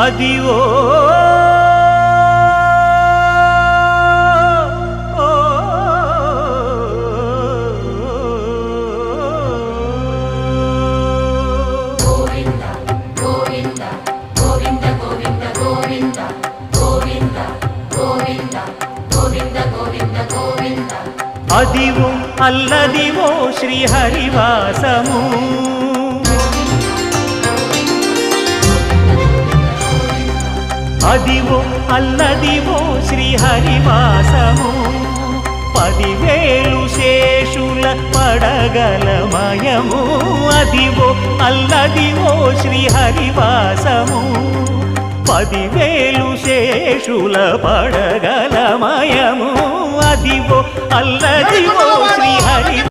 Adivo Adivo Alladivo శ్రీహరివాసము Adivo Alladivo శ్రీహరివాసము 10,000 శేషుల పడగలమయము Adivo Alladivo శ్రీహరివాసము 10,000 శేషుల పడగలమయము Adivo Alladivo Srihari